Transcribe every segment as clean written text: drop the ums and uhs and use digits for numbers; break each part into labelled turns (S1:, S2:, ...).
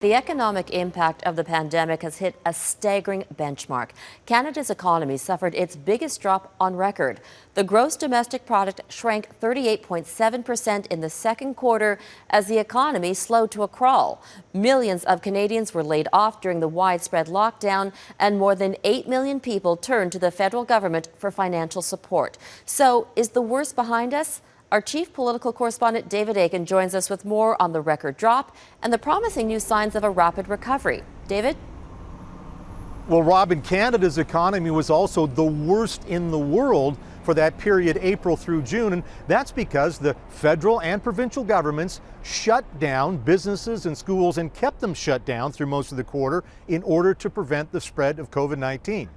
S1: The economic impact of the pandemic has hit a staggering benchmark. Canada's economy suffered its biggest drop on record. The gross domestic product shrank 38.7% in the second quarter as the economy slowed to a crawl. Millions of Canadians were laid off during the widespread lockdown, and more than 8 million people turned to the federal government for financial support. So, is the worst behind us? Our chief political correspondent, David Akin, joins us with more on the record drop and the promising new signs of a rapid recovery. David?
S2: Well, Robin, Canada's economy was also the worst in the world for that period, April through June, and that's because the federal and provincial governments shut down businesses and schools and kept them shut down through most of the quarter in order to prevent the spread of COVID-19.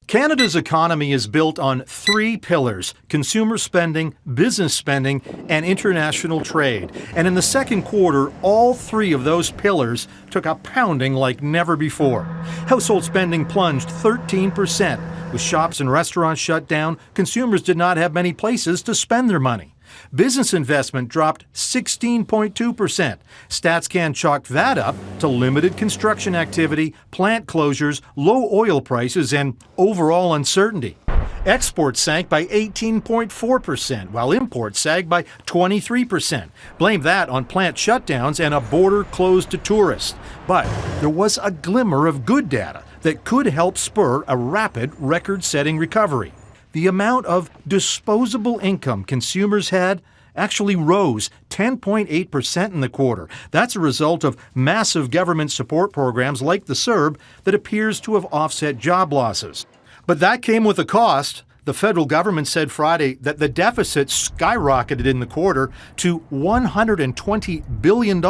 S3: Canada's economy is built on three pillars: consumer spending, business spending, and international trade. And in the second quarter, all three of those pillars took a pounding like never before. Household spending plunged 13%. With shops and restaurants shut down, consumers did not have many places to spend their money. Business investment dropped 16.2%. StatsCan chalked that up to limited construction activity, plant closures, low oil prices, and overall uncertainty. Exports sank by 18.4%, while imports sagged by 23%. Blame that on plant shutdowns and a border closed to tourists. But there was a glimmer of good data that could help spur a rapid, record-setting recovery. The amount of disposable income consumers had actually rose 10.8% in the quarter. That's a result of massive government support programs like the CERB that appears to have offset job losses. But that came with a cost. The federal government said Friday that the deficit skyrocketed in the quarter to $120 billion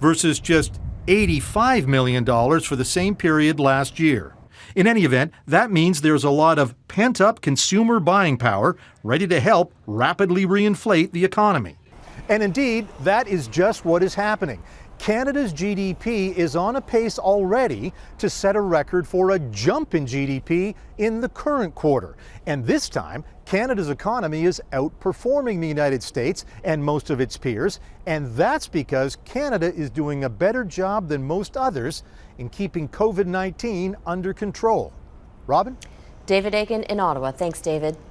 S3: versus just $85 million for the same period last year. In any event, that means there's a lot of pent-up consumer buying power ready to help rapidly reinflate the economy.
S2: And indeed, that is just what is happening. Canada's GDP is on a pace already to set a record for a jump in GDP in the current quarter. And this time, Canada's economy is outperforming the United States and most of its peers. And that's because Canada is doing a better job than most others in keeping COVID-19 under control. Robin?
S1: David Akin in Ottawa. Thanks, David.